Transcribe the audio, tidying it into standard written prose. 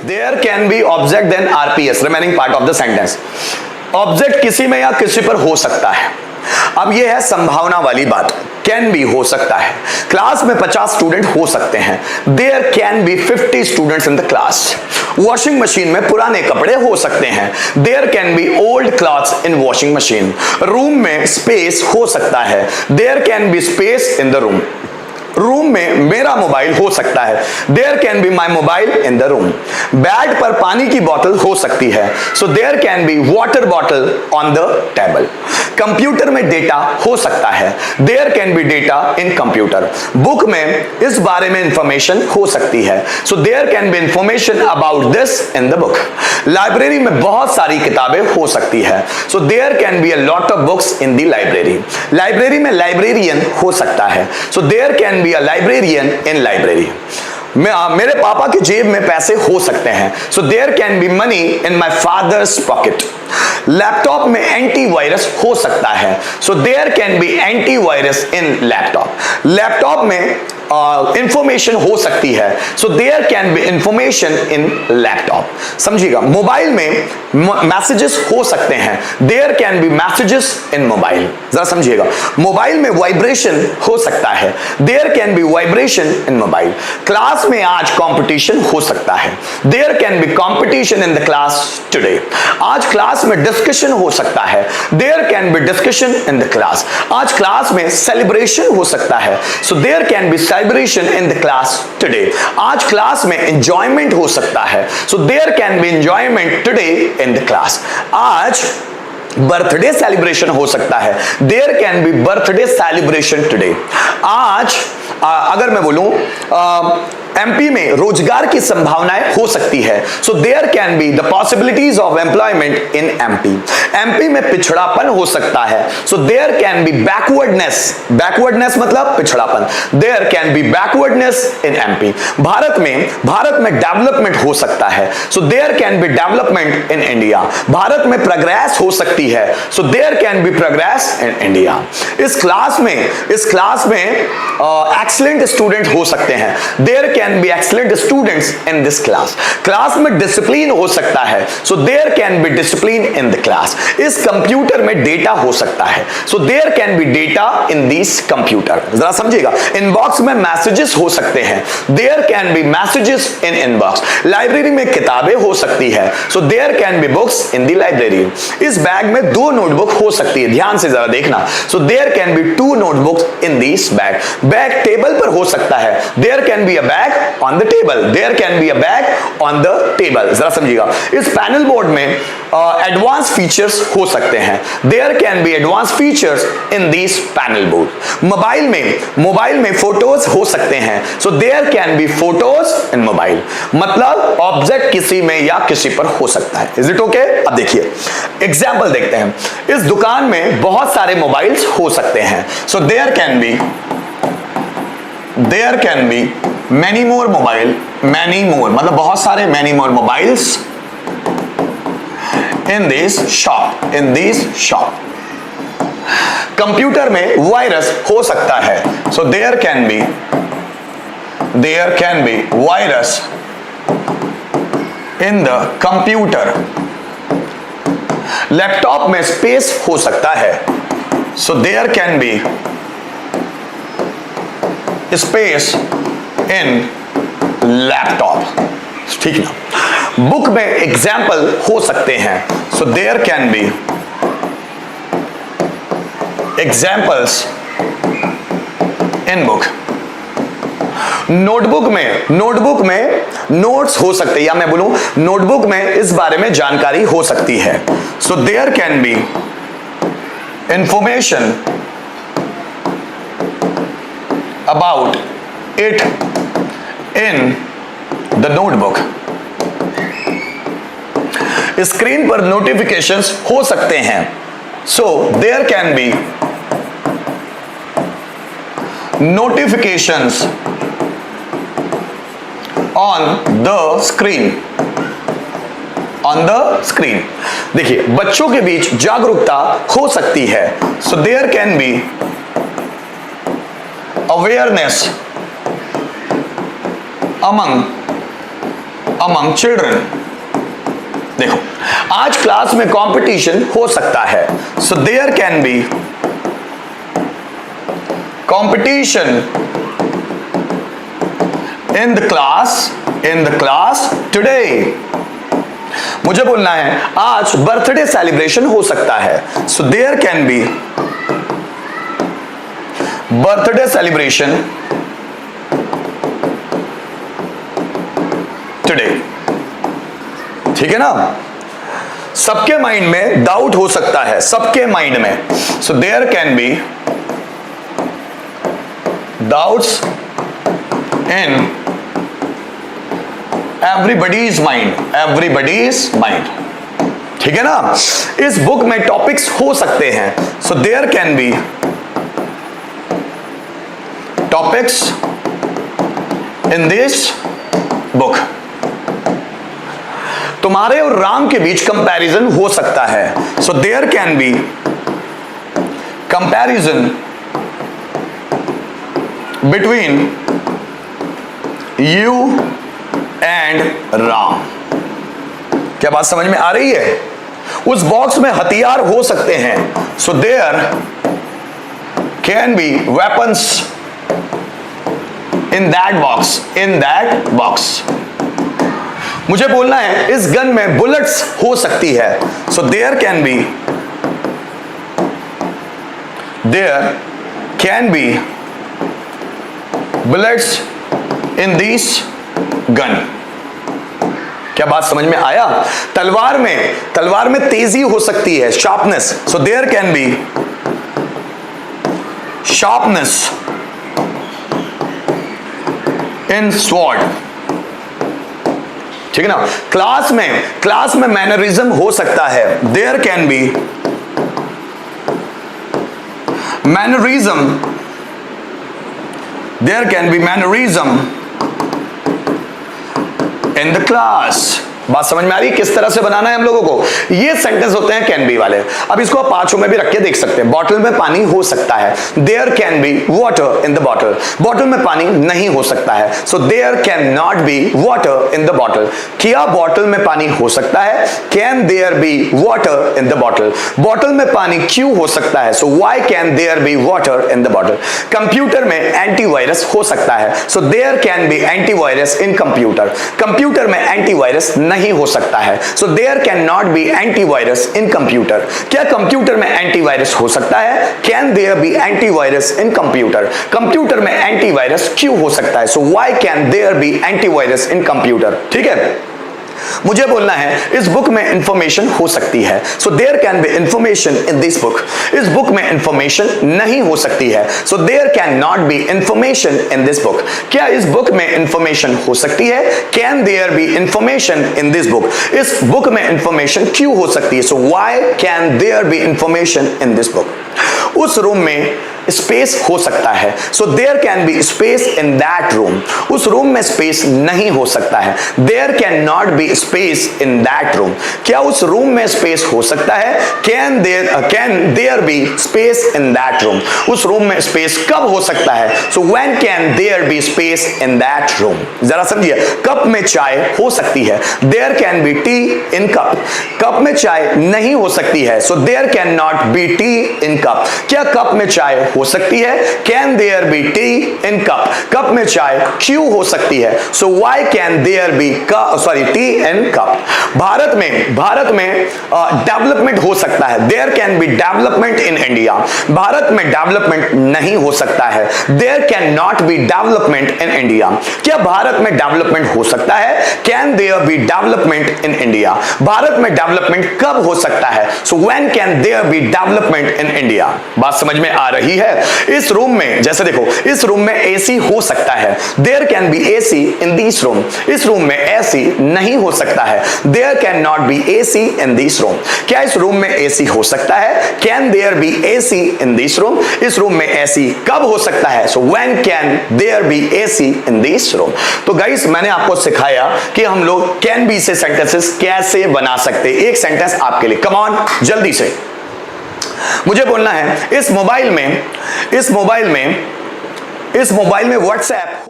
There can be object then RPS, remaining part of the sentence. Object किसी में या किसी पर हो सकता है। अब यह है संभावना वाली बात, कैन बी हो सकता है। क्लास में 50 स्टूडेंट हो सकते हैं, there can be 50 students in the class. Washing machine में पुराने कपड़े हो सकते हैं, there can be old clothes in washing machine. Room में स्पेस हो सकता है, there can be space in the room. Room में मेरा मोबाइल हो सकता है, there can be my mobile in the room. Bed पर पानी की बोतल हो सकती है, so there can be water bottle on the table. Computer में डेटा हो सकता है, there can be data in computer. Book में इस बारे में इंफॉर्मेशन हो सकती है, so there can be information about this in the book. Library में बहुत सारी किताबें हो सकती है, so there can be a lot of books in the library. Library में लाइब्रेरियन हो सकता है, so there can be a librarian in library। मेरे पापा की जेब में पैसे हो सकते हैं, so there can be money in my father's pocket। Laptop में एंटीवायरस हो सकता है, so there can be antivirus in laptop। Laptop में इंफॉर्मेशन हो सकती है, so there can be information in laptop. समझिएगा, मोबाइल में मैसेजेस हो सकते हैं, there can be messages in mobile. जरा समझिएगा, मोबाइल में वाइब्रेशन हो सकता है, there can be vibration in mobile. Class में आज कंपटीशन हो सकता है, there can be competition in the class today. आज क्लास में डिस्कशन हो सकता है, there can be discussion in the class. आज क्लास में सेलिब्रेशन हो सकता है, so there can be celebration in the class today। आज क्लास में enjoyment हो सकता है, so there can be enjoyment today in the class। आज बर्थडे सेलिब्रेशन हो सकता है, there can be birthday celebration today. आज अगर मैं बोलूं एमपी में रोजगार की संभावनाएं हो सकती है, so there can be the possibilities of employment in MP. MP में पिछड़ापन हो सकता है, so there can be backwardness. Backwardness मतलब पिछड़ापन, there can be backwardness in MP. Bharat में डेवलपमेंट हो सकता है, so there can be development in India. Bharat में प्रोग्रेस हो सकती है, so there can be progress in India. इस क्लास में एक्सीलेंट स्टूडेंट हो सकते हैं, there can B excellent students in this class. Class में डिसिप्लिन हो सकता है, so there can be discipline in the class. इस कंप्यूटर में डेटा हो सकता है, so there can be data in this computer. जरा समझिएगा, इनबॉक्स में मैसेजेस हो सकते हैं, there can be messages in inbox. Library में किताबें हो सकती है, so there can be books in the library. इस बैग में 2 नोटबुक हो सकती है, ध्यान से जरा देखना, so there can be 2 notebooks in this bag. Bag table पर हो सकता है, there can be a bag on the table, there can be a bag on the table. जरा समझिएगा, इस पैनल बोर्ड में एडवांस फीचर्स हो सकते हैं, there can be advance features in this panel board. Mobile में फोटोज हो सकते हैं, so there can be photos in mobile. मतलब ऑब्जेक्ट किसी में या किसी पर हो सकता है। Is it okay? अब देखिए एग्जाम्पल देखते हैं। इस दुकान में बहुत सारे मोबाइल्स हो सकते हैं, so there can be many more mobile, many more मतलब बहुत सारे many more mobiles in this shop। Computer में वायरस हो सकता है, so there can be virus in the computer। Laptop में स्पेस हो सकता है, so there can be space in laptop. ठीक ना? बुक में एग्जाम्पल हो सकते हैं, so there can be examples in book. Notebook में नोट्स हो सकते हैं, या मैं बोलूं नोटबुक में इस बारे में जानकारी हो सकती है, so there can be information about it in the notebook. Screen पर नोटिफिकेशंस हो सकते हैं, so there can be notifications on the screen. देखिए, बच्चों के बीच जागरूकता हो सकती है, so there can be awareness among among children. देखो आज क्लास में कंपटीशन हो सकता है, so there can be competition in the class today. मुझे बोलना है आज बर्थडे सेलिब्रेशन हो सकता है, so there can be birthday celebration today. ठीक है ना। सबके माइंड में डाउट हो सकता है, सबके माइंड में, so there can be doubts in everybody's mind. ठीक है ना। इस बुक में टॉपिक्स हो सकते हैं, so there can be topics in this book. तुम्हारे और राम के बीच कंपैरिजन हो सकता है, so there can be comparison between you and Ram. क्या बात समझ में आ रही है। उस बॉक्स में हथियार हो सकते हैं, so there can be weapons in that box. मुझे बोलना है इस गन में बुलेट्स हो सकती है, so there can be bullets in this gun. क्या बात समझ में आया। तलवार में तेजी हो सकती है, sharpness, so there can be sharpness in sword. ठीक है ना। क्लास में मैनरिज्म हो सकता है, there can be mannerism in the class. बात समझ में आ रही किस तरह से बनाना है हम लोगों को। ये सेंटेंस होते हैं कैन बी वाले। अब इसको आप पांचों में भी रख के देख सकते हैं। बॉटल में पानी हो सकता है, there can be water in the bottle. Bottle में पानी नहीं हो सकता है, so there can not be water in the bottle. क्या बॉटल में पानी हो सकता है, can there be water in the bottle. Bottle में पानी क्यों हो सकता है, so why can there be water in the bottle. Computer में एंटीवायरस हो सकता है, so there can be antivirus in computer. Computer में एंटीवायरस नहीं हो सकता है, so there can not be antivirus in computer. क्या कंप्यूटर में एंटीवायरस हो सकता है, can there be antivirus in computer. Computer में एंटीवायरस क्यों हो सकता है, so why can there be antivirus in computer. ठीक है। मुझे बोलना है इस बुक में इंफॉर्मेशन हो सकती है, so there can be information in this book. इस बुक में इंफॉर्मेशन नहीं हो सकती है, so there can not be information in this book. क्या इस बुक में इंफॉर्मेशन हो सकती है, can there be information in this book. इस बुक में इंफॉर्मेशन क्यों हो सकती है, so why can there be information in this book. उस रूम में स्पेस हो सकता है, so there can be space in that room. उस रूम में स्पेस नहीं हो सकता है, there can not be space in that room. क्या उस रूम में स्पेस हो सकता है, can there be space in that room. उस रूम में स्पेस कब हो सकता है, so when can there be space in that room. जरा समझिए, कप में चाय हो सकती है, there can be tea in cup. Cup में चाय नहीं हो सकती है, so there can not be tea in cup. क्या कप में चाय हो सकती है, can there be tea in cup. Cup में चाय क्यों हो सकती है, so why can there be tea in cup. Bharat में डेवलपमेंट हो सकता है, there can be development in India. Bharat में डेवलपमेंट नहीं हो सकता है, there can not be development in India. क्या भारत में डेवलपमेंट हो सकता है, can there be development in India. Bharat में डेवलपमेंट कब हो सकता है, so when can there be development in India. बात समझ में आ रही है। इस रूम में जैसे देखो, इस रूम में एसी हो सकता है, there can be AC in this room. इस रूम में एसी नहीं हो सकता है, there can not be AC in this room. क्या इस रूम में एसी हो सकता है, can there be AC in this room. इस रूम में एसी कब हो सकता है, so when can there be AC in this room. तो गाइस मैंने आपको सिखाया कि हम लोग कैन बी से सेंटेंसेस कैसे बना सकते। एक सेंटेंस आपके लिए, कम ऑन जल्दी से मुझे बोलना है इस मोबाइल में व्हाट्सएप